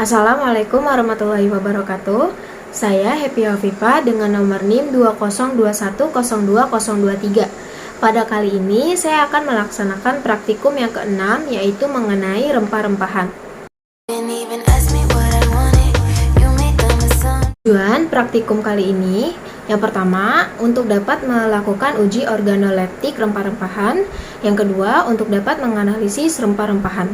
Assalamualaikum warahmatullahi wabarakatuh. Saya Happy Hovifa dengan nomor NIM 2021020023. Pada kali ini saya akan melaksanakan praktikum yang keenam, yaitu mengenai rempah-rempahan. Tujuan praktikum kali ini, yang pertama, untuk dapat melakukan uji organoleptik rempah-rempahan. Yang kedua, untuk dapat menganalisis rempah-rempahan.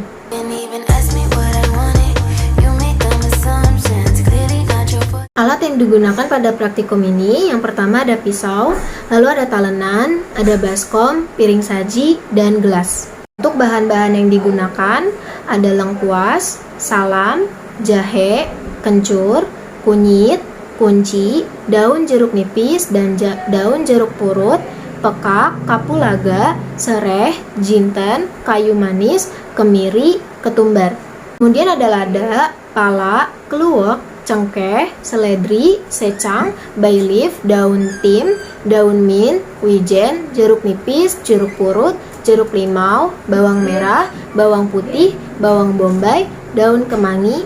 Alat yang digunakan pada praktikum ini, yang pertama ada pisau, lalu ada talenan, ada baskom, piring saji, dan gelas. Untuk bahan-bahan yang digunakan, ada lengkuas, salam, jahe, kencur, kunyit, kunci, daun jeruk nipis, dan daun jeruk purut, pekak, kapulaga, sereh, jinten, kayu manis, kemiri, ketumbar. Kemudian ada lada, pala, keluak, cengkeh, seledri, secang, bay leaf, daun tim, daun mint, wijen, jeruk nipis, jeruk purut, jeruk limau, bawang merah, bawang putih, bawang bombay, daun kemangi,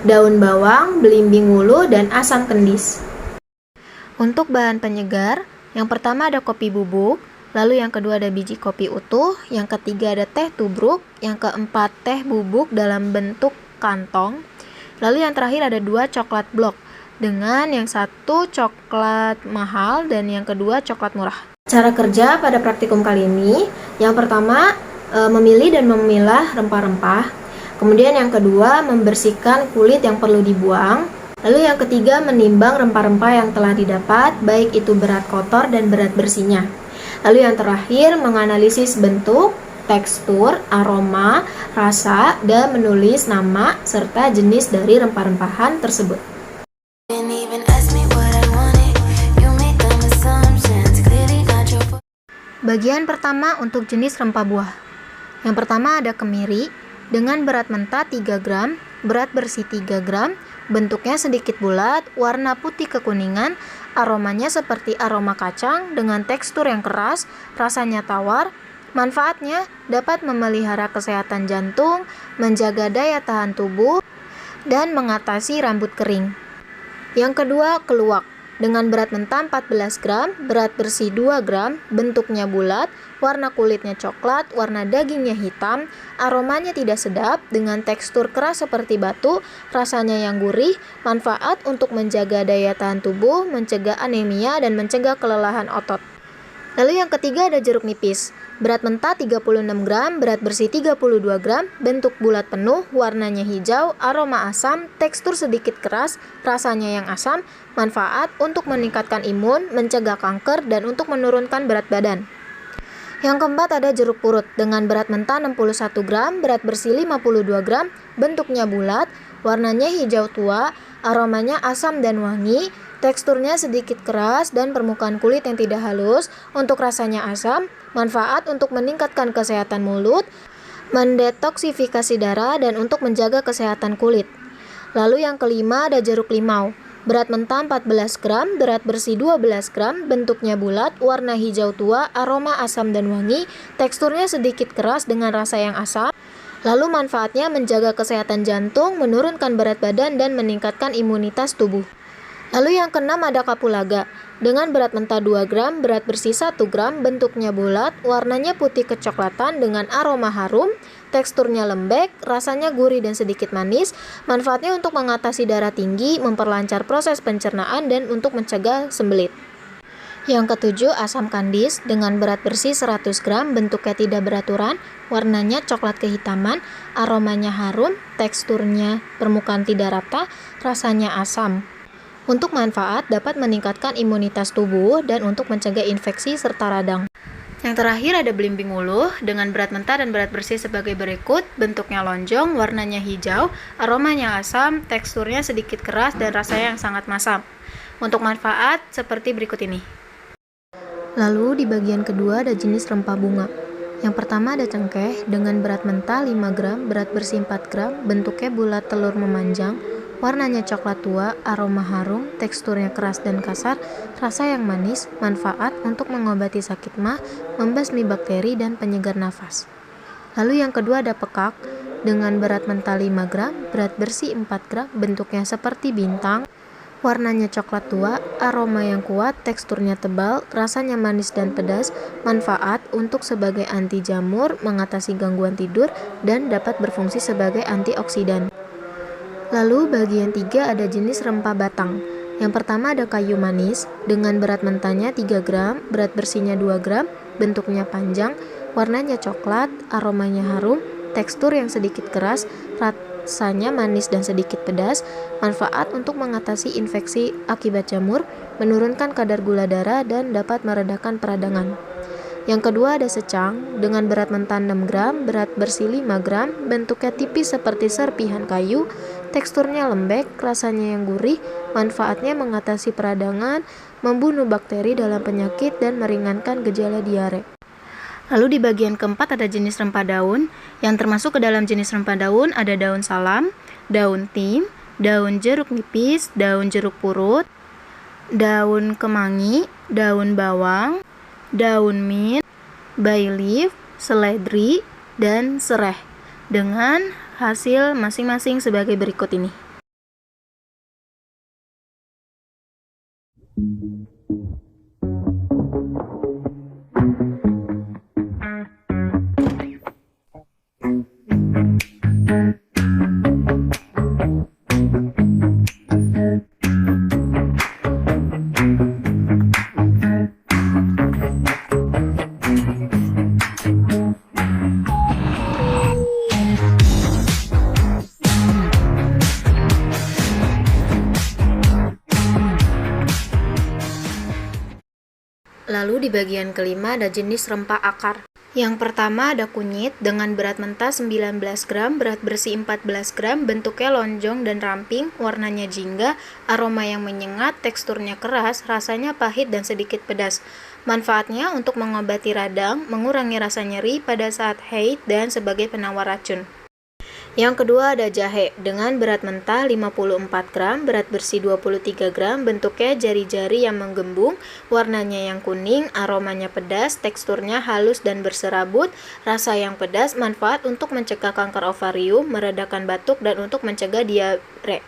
daun bawang, belimbing wulu, dan asam kendis. Untuk bahan penyegar, yang pertama ada kopi bubuk, lalu yang kedua ada biji kopi utuh, yang ketiga ada teh tubruk, yang keempat teh bubuk dalam bentuk kantong, lalu yang terakhir ada 2 coklat blok, dengan yang satu coklat mahal dan yang kedua coklat murah. Cara kerja pada praktikum kali ini, yang pertama memilih dan memilah rempah-rempah, kemudian yang kedua membersihkan kulit yang perlu dibuang, lalu yang ketiga menimbang rempah-rempah yang telah didapat, baik itu berat kotor dan berat bersihnya. Lalu yang terakhir menganalisis bentuk, tekstur, aroma, rasa, dan menulis nama serta jenis dari rempah-rempahan tersebut. Bagian pertama untuk jenis rempah buah. Yang pertama ada kemiri dengan berat mentah 3 gram, berat bersih 3 gram, bentuknya sedikit bulat, warna putih kekuningan, aromanya seperti aroma kacang dengan tekstur yang keras, rasanya tawar. Manfaatnya dapat memelihara kesehatan jantung, menjaga daya tahan tubuh, dan mengatasi rambut kering. Yang kedua, keluak. Dengan berat mentah 14 gram, berat bersih 2 gram, bentuknya bulat, warna kulitnya coklat, warna dagingnya hitam, aromanya tidak sedap, dengan tekstur keras seperti batu, rasanya yang gurih, manfaat untuk menjaga daya tahan tubuh, mencegah anemia, dan mencegah kelelahan otot. Lalu yang ketiga ada jeruk nipis. Berat mentah 36 gram, berat bersih 32 gram, bentuk bulat penuh, warnanya hijau, aroma asam, tekstur sedikit keras, rasanya yang asam, manfaat untuk meningkatkan imun, mencegah kanker, dan untuk menurunkan berat badan. Yang keempat ada jeruk purut dengan berat mentah 61 gram, berat bersih 52 gram, bentuknya bulat, warnanya hijau tua, aromanya asam dan wangi, teksturnya sedikit keras dan permukaan kulit yang tidak halus, untuk rasanya asam, manfaat untuk meningkatkan kesehatan mulut, mendetoksifikasi darah, dan untuk menjaga kesehatan kulit. Lalu yang kelima ada jeruk limau. Berat mentah 14 gram, berat bersih 12 gram, bentuknya bulat, warna hijau tua, aroma asam dan wangi, teksturnya sedikit keras dengan rasa yang asam. Lalu manfaatnya menjaga kesehatan jantung, menurunkan berat badan, dan meningkatkan imunitas tubuh. Lalu yang keenam ada kapulaga. Dengan berat mentah 2 gram, berat bersih 1 gram, bentuknya bulat, warnanya putih kecoklatan dengan aroma harum, teksturnya lembek, rasanya gurih dan sedikit manis, manfaatnya untuk mengatasi darah tinggi, memperlancar proses pencernaan, dan untuk mencegah sembelit. Yang ketujuh asam kandis dengan berat bersih 100 gram, bentuknya tidak beraturan, warnanya coklat kehitaman, aromanya harum, teksturnya permukaan tidak rata, rasanya asam. Untuk manfaat dapat meningkatkan imunitas tubuh dan untuk mencegah infeksi serta radang. Yang terakhir ada belimbing wuluh dengan berat mentah dan berat bersih sebagai berikut, bentuknya lonjong, warnanya hijau, aromanya asam, teksturnya sedikit keras dan rasanya yang sangat masam. Untuk manfaat seperti berikut ini. Lalu di bagian kedua ada jenis rempah bunga. Yang pertama ada cengkeh dengan berat mentah 5 gram, berat bersih 4 gram, bentuknya bulat telur memanjang, warnanya coklat tua, aroma harum, teksturnya keras dan kasar, rasa yang manis, manfaat untuk mengobati sakit mah, membasmi bakteri dan penyegar nafas. Lalu yang kedua ada pekak, dengan berat mentah 5 gram, berat bersih 4 gram, bentuknya seperti bintang, warnanya coklat tua, aroma yang kuat, teksturnya tebal, rasanya manis dan pedas, manfaat untuk sebagai anti jamur, mengatasi gangguan tidur, dan dapat berfungsi sebagai antioksidan. Lalu bagian 3 ada jenis rempah batang. Yang pertama ada kayu manis, dengan berat mentahnya 3 gram, berat bersihnya 2 gram, bentuknya panjang, warnanya coklat, aromanya harum, tekstur yang sedikit keras, rasanya manis dan sedikit pedas, manfaat untuk mengatasi infeksi akibat jamur, menurunkan kadar gula darah, dan dapat meredakan peradangan. Yang kedua ada secang, dengan berat mentah 6 gram, berat bersih 5 gram, bentuknya tipis seperti serpihan kayu, teksturnya lembek, rasanya yang gurih, manfaatnya mengatasi peradangan, membunuh bakteri dalam penyakit, dan meringankan gejala diare. Lalu di bagian keempat ada jenis rempah daun, yang termasuk ke dalam jenis rempah daun ada daun salam, daun tim, daun jeruk nipis, daun jeruk purut, daun kemangi, daun bawang, daun mint, bay leaf, seledri, dan sereh, dengan hasil masing-masing sebagai berikut ini. Lalu di bagian kelima ada jenis rempah akar. Yang pertama ada kunyit dengan berat mentah 19 gram, berat bersih 14 gram, bentuknya lonjong dan ramping, warnanya jingga, aroma yang menyengat, teksturnya keras, rasanya pahit dan sedikit pedas. Manfaatnya untuk mengobati radang, mengurangi rasa nyeri pada saat haid, dan sebagai penawar racun. Yang kedua ada jahe, dengan berat mentah 54 gram, berat bersih 23 gram, bentuknya jari-jari yang menggembung, warnanya yang kuning, aromanya pedas, teksturnya halus dan berserabut, rasa yang pedas, manfaat untuk mencegah kanker ovarium, meredakan batuk, dan untuk mencegah diare.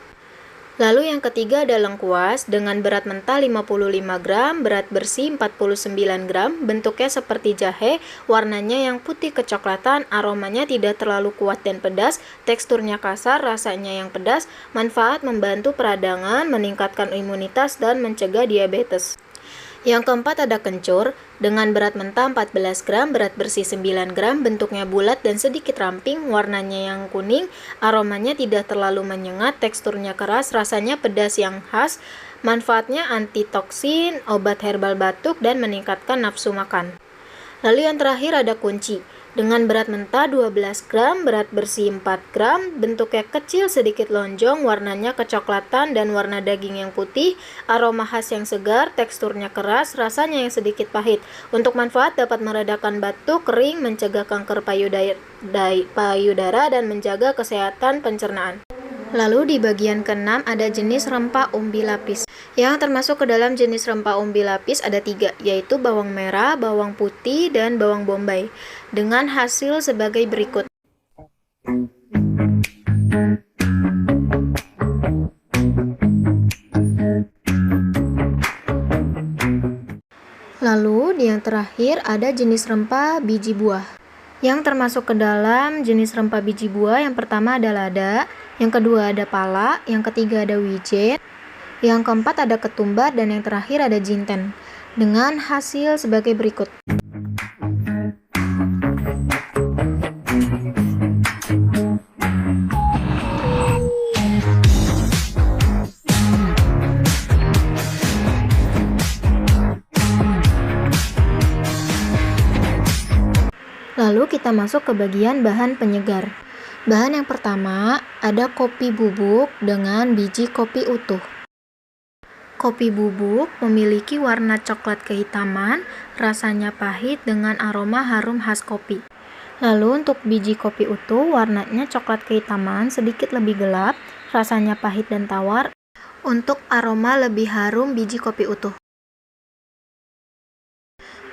Lalu yang ketiga ada lengkuas, dengan berat mentah 55 gram, berat bersih 49 gram, bentuknya seperti jahe, warnanya yang putih kecoklatan, aromanya tidak terlalu kuat dan pedas, teksturnya kasar, rasanya yang pedas, manfaat membantu peradangan, meningkatkan imunitas, dan mencegah diabetes. Yang keempat ada kencur, dengan berat mentah 14 gram, berat bersih 9 gram, bentuknya bulat dan sedikit ramping, warnanya yang kuning, aromanya tidak terlalu menyengat, teksturnya keras, rasanya pedas yang khas, manfaatnya antitoksin, obat herbal batuk, dan meningkatkan nafsu makan. Lalu yang terakhir ada kunci, dengan berat mentah 12 gram, berat bersih 4 gram, bentuknya kecil sedikit lonjong, warnanya kecoklatan dan warna daging yang putih, aroma khas yang segar, teksturnya keras, rasanya yang sedikit pahit. Untuk manfaat dapat meredakan batuk, kering, mencegah kanker payudara, dan menjaga kesehatan pencernaan. Lalu di bagian keenam ada jenis rempah umbi lapis. Yang termasuk ke dalam jenis rempah umbi lapis ada 3, yaitu bawang merah, bawang putih, dan bawang bombay, dengan hasil sebagai berikut. Lalu yang terakhir ada jenis rempah biji buah. Yang termasuk ke dalam jenis rempah biji buah yang pertama ada lada, yang kedua ada pala, yang ketiga ada wijen, yang keempat ada ketumbar, dan yang terakhir ada jinten, dengan hasil sebagai berikut. Lalu kita masuk ke bagian bahan penyegar. Bahan yang pertama ada kopi bubuk dengan biji kopi utuh. Kopi bubuk memiliki warna coklat kehitaman, rasanya pahit dengan aroma harum khas kopi. Lalu untuk biji kopi utuh warnanya coklat kehitaman sedikit lebih gelap, rasanya pahit dan tawar. Untuk aroma lebih harum biji kopi utuh.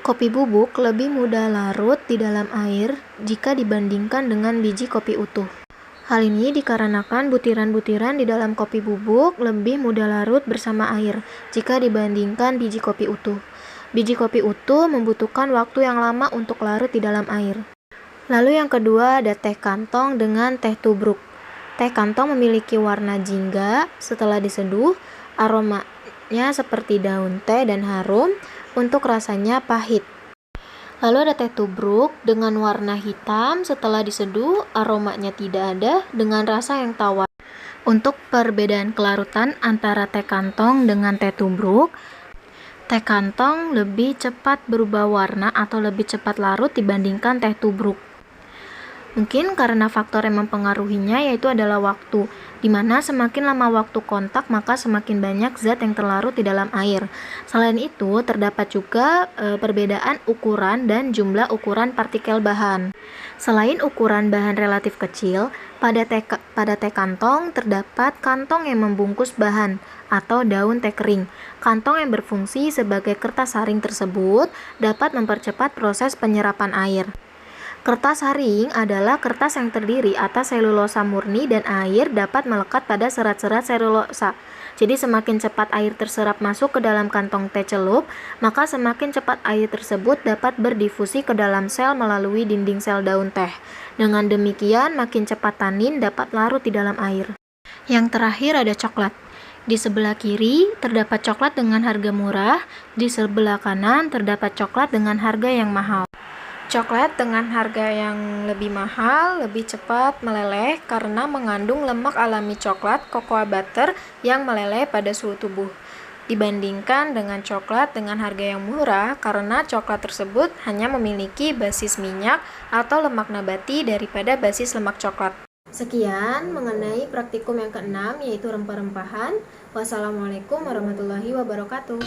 Kopi bubuk lebih mudah larut di dalam air jika dibandingkan dengan biji kopi utuh. Hal ini dikarenakan butiran-butiran di dalam kopi bubuk lebih mudah larut bersama air jika dibandingkan biji kopi utuh. Biji kopi utuh membutuhkan waktu yang lama untuk larut di dalam air. Lalu yang kedua ada teh kantong dengan teh tubruk. Teh kantong memiliki warna jingga setelah diseduh, aromanya seperti daun teh dan harum, untuk rasanya pahit. Lalu ada teh tubruk dengan warna hitam setelah diseduh, aromanya tidak ada dengan rasa yang tawar. Untuk perbedaan kelarutan antara teh kantong dengan teh tubruk, teh kantong lebih cepat berubah warna atau lebih cepat larut dibandingkan teh tubruk. Mungkin karena faktor yang mempengaruhinya yaitu adalah waktu, di mana semakin lama waktu kontak maka semakin banyak zat yang terlarut di dalam air. Selain itu, terdapat juga perbedaan ukuran dan jumlah ukuran partikel bahan. Selain ukuran bahan relatif kecil, pada teh kantong terdapat kantong yang membungkus bahan atau daun teh kering. Kantong yang berfungsi sebagai kertas saring tersebut dapat mempercepat proses penyerapan air. Kertas saring adalah kertas yang terdiri atas selulosa murni dan air dapat melekat pada serat-serat selulosa. Jadi semakin cepat air terserap masuk ke dalam kantong teh celup, maka semakin cepat air tersebut dapat berdifusi ke dalam sel melalui dinding sel daun teh. Dengan demikian, makin cepat tanin dapat larut di dalam air. Yang terakhir ada coklat. Di sebelah kiri terdapat coklat dengan harga murah, di sebelah kanan terdapat coklat dengan harga yang mahal. Coklat dengan harga yang lebih mahal lebih cepat meleleh karena mengandung lemak alami coklat cocoa butter yang meleleh pada suhu tubuh. Dibandingkan dengan coklat dengan harga yang murah karena coklat tersebut hanya memiliki basis minyak atau lemak nabati daripada basis lemak coklat. Sekian mengenai praktikum yang keenam yaitu rempah-rempahan. Wassalamualaikum warahmatullahi wabarakatuh.